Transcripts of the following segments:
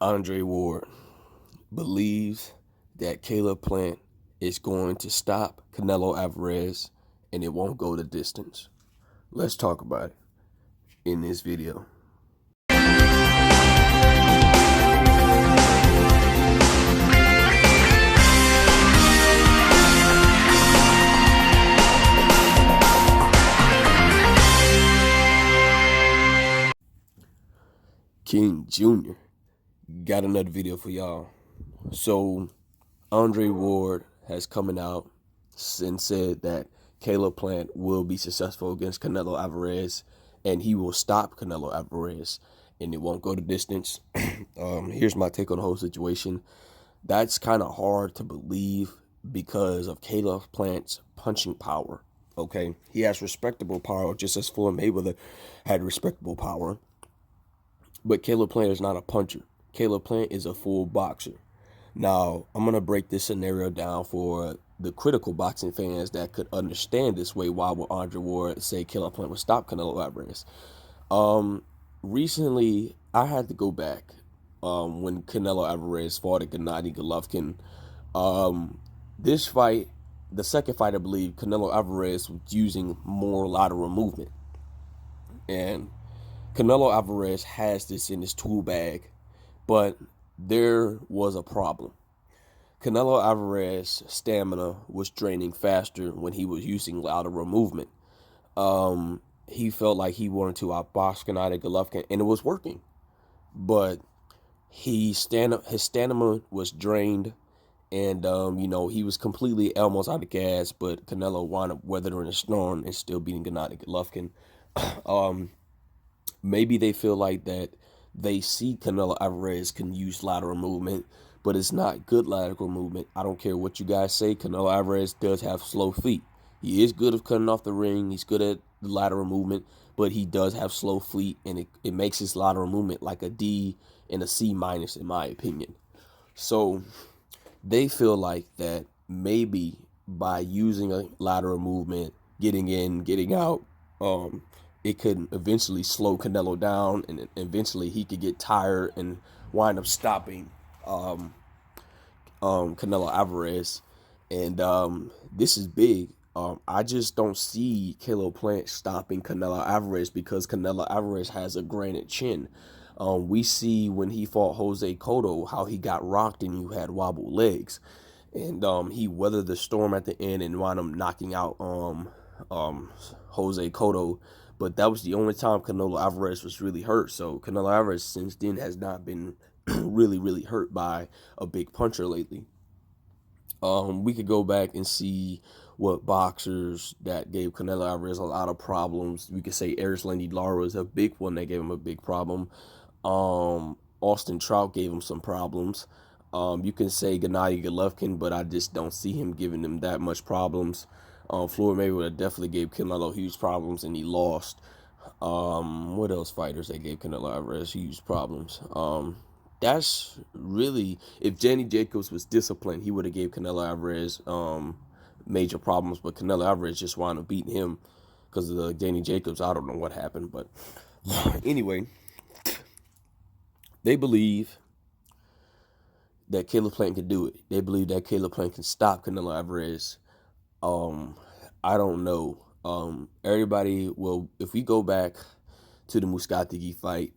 Andre Ward believes that Caleb Plant is going to stop Canelo Alvarez and it won't go the distance. Let's talk about it in this video. King Jr. got another video for y'all. So Andre Ward has coming out and said that Caleb Plant will be successful against Canelo Alvarez and he will stop Canelo Alvarez and it won't go the distance. Here's my take on the whole situation. That's kind of hard to believe because of Caleb Plant's punching power. Okay, he has respectable power just as Floyd Mayweather had respectable power. But Caleb Plant is not a puncher. Caleb Plant is a full boxer. Now, I'm going to break this scenario down for the critical boxing fans that could understand this way. Why would Andre Ward say Caleb Plant would stop Canelo Alvarez? Recently, I had to go back when Canelo Alvarez fought Gennady Golovkin. This fight, the second fight, I believe, Canelo Alvarez was using more lateral movement. And Canelo Alvarez has this in his tool bag, but there was a problem. Canelo Alvarez's stamina was draining faster when he was using lateral movement. He felt like he wanted to outbox Gennady Golovkin, and it was working. But his stamina was drained, and he was completely almost out of gas. But Canelo wound up weathering the storm and still beating Gennady Golovkin. Maybe they feel like that they see Canelo Alvarez can use lateral movement, but it's not good lateral movement. I don't care what you guys say. Canelo Alvarez does have slow feet. He is good at cutting off the ring. He's good at the lateral movement, but he does have slow feet, and it makes his lateral movement like a D and a C minus, in my opinion. So they feel like that maybe by using a lateral movement, getting in, getting out, it could eventually slow Canelo down, and eventually he could get tired and wind up stopping Canelo Alvarez. And this is big. I just don't see Caleb Plant stopping Canelo Alvarez because Canelo Alvarez has a granite chin. We see when he fought Jose Cotto how he got rocked and you had wobble legs. And he weathered the storm at the end and wound up knocking out Jose Cotto. But that was the only time Canelo Alvarez was really hurt. So Canelo Alvarez since then has not been really hurt by a big puncher lately. We could go back and see what boxers that gave Canelo Alvarez a lot of problems. We could say Erislandy Lara is a big one that gave him a big problem. Austin Trout gave him some problems. You can say Gennady Golovkin, but I just don't see him giving him that much problems. Floyd Mayweather definitely gave Canelo huge problems, and he lost. What else fighters that gave Canelo Alvarez huge problems? That's really, if Danny Jacobs was disciplined, he would have gave Canelo Alvarez major problems, but Canelo Alvarez just wound up beating him because of the Danny Jacobs. I don't know what happened, but anyway, they believe that Caleb Plant can do it. They believe that Caleb Plant can stop Canelo Alvarez. I don't know. Everybody, well, if we go back to the Muskatagi fight,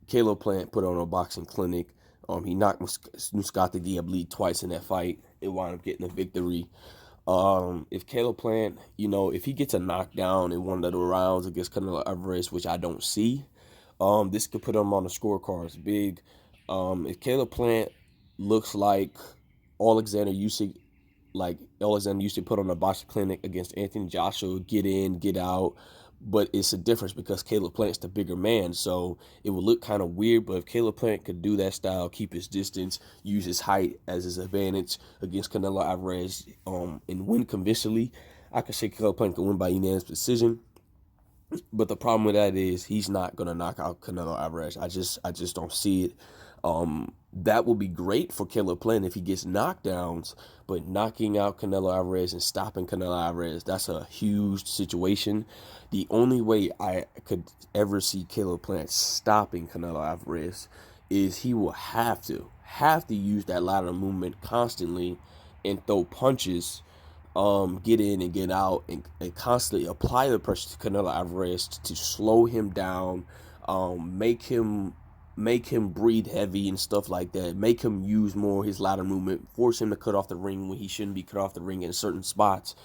Caleb Plant put on a boxing clinic. He knocked Muskatagi, I believe, twice in that fight. It wound up getting a victory. If Caleb Plant, if he gets a knockdown in one of the rounds against Canelo Alvarez, which I don't see, this could put him on the scorecards big. If Caleb Plant looks like Alexander Usyk put on a boxing clinic against Anthony Joshua, get in, get out. But it's a difference because Caleb Plant's the bigger man, so it would look kind of weird. But if Caleb Plant could do that style, keep his distance, use his height as his advantage against Canelo Alvarez, and win convincingly, I could say Caleb Plant can win by unanimous decision. But the problem with that is he's not gonna knock out Canelo Alvarez. I just don't see it. That will be great for Caleb Plant if he gets knockdowns, but knocking out Canelo Alvarez and stopping Canelo Alvarez, that's a huge situation. The only way I could ever see Caleb Plant stopping Canelo Alvarez is he will have to use that lateral movement constantly and throw punches, get in and get out, and constantly apply the pressure to Canelo Alvarez to slow him down, make him breathe heavy and stuff like that, make him use more of his lateral movement, force him to cut off the ring when he shouldn't be cut off the ring in certain spots.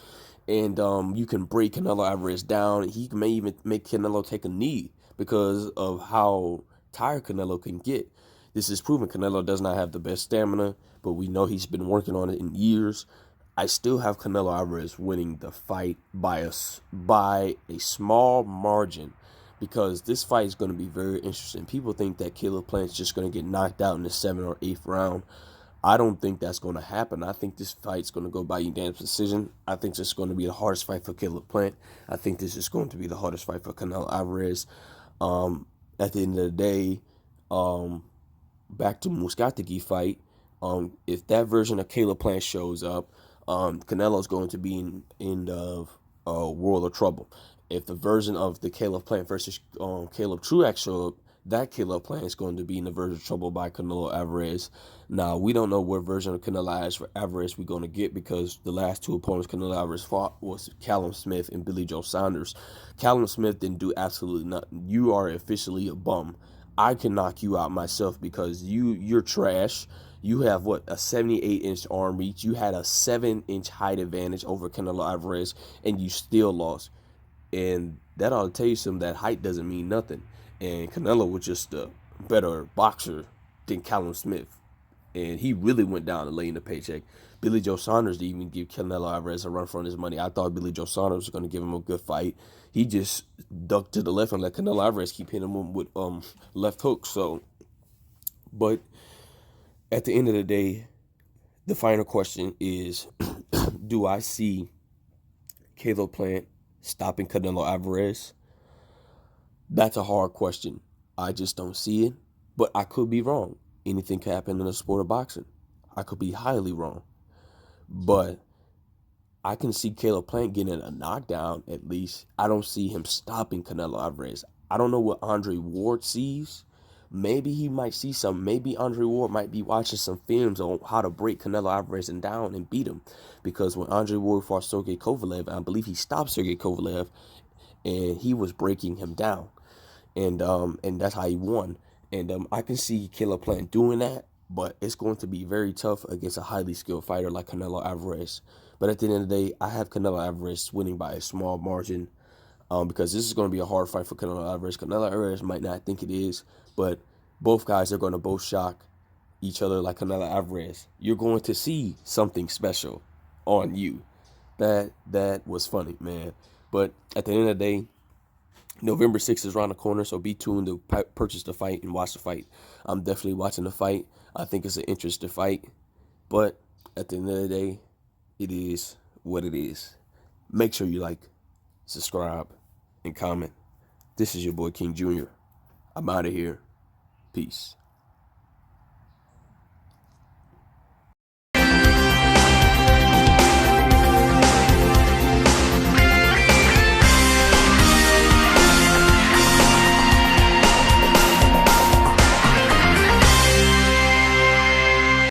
And you can break Canelo Alvarez down. He may even make Canelo take a knee because of how tired Canelo can get. This is proven Canelo does not have the best stamina, but we know he's been working on it in years. I still have Canelo Alvarez winning the fight by a small margin, because this fight is going to be very interesting. People think that Caleb Plant's just going to get knocked out in the 7th or 8th round. I don't think that's going to happen. I think this fight's going to go by unanimous decision. I think this is going to be the hardest fight for Caleb Plant. I think this is going to be the hardest fight for Canelo Alvarez. At the end of the day, back to Muskatagi fight. If that version of Caleb Plant shows up, Canelo's going to be in the world of trouble. If the version of the Caleb Plant versus Caleb Truax show up, that Caleb Plant is going to be in the version of trouble by Canelo Alvarez. Now, we don't know what version of Canelo Alvarez we're going to get, because the last two opponents Canelo Alvarez fought was Callum Smith and Billy Joe Saunders. Callum Smith didn't do absolutely nothing. You are officially a bum. I can knock you out myself because you're trash. You have a 78-inch arm reach. You had a 7-inch height advantage over Canelo Alvarez, and you still lost. And that ought to tell you something, that height doesn't mean nothing. And Canelo was just a better boxer than Callum Smith. And he really went down to lay in the paycheck. Billy Joe Saunders didn't even give Canelo Alvarez a run for his money. I thought Billy Joe Saunders was going to give him a good fight. He just ducked to the left and let Canelo Alvarez keep hitting him with left hooks. So, but at the end of the day, the final question is, do I see Caleb Plant stopping Canelo Alvarez? That's a hard question. I just don't see it, but I could be wrong. Anything can happen in the sport of boxing. I could be highly wrong, but I can see Caleb Plant getting a knockdown at least. I don't see him stopping Canelo Alvarez. I don't know what Andre Ward sees. Maybe he might see some. Maybe Andre Ward might be watching some films on how to break Canelo Alvarez down and beat him. Because when Andre Ward fought Sergey Kovalev, I believe he stopped Sergey Kovalev, and he was breaking him down, and that's how he won. And I can see Caleb Plant doing that, but it's going to be very tough against a highly skilled fighter like Canelo Alvarez. But at the end of the day, I have Canelo Alvarez winning by a small margin, because this is going to be a hard fight for Canelo Alvarez. Canelo Alvarez might not think it is, but both guys are going to both shock each other like Canelo Alvarez. You're going to see something special on you. That was funny, man. But at the end of the day, November 6th is around the corner, so be tuned to purchase the fight and watch the fight. I'm definitely watching the fight. I think it's an interesting fight. But at the end of the day, it is what it is. Make sure you like, subscribe, and comment. This is your boy King Jr. I'm out of here. Peace.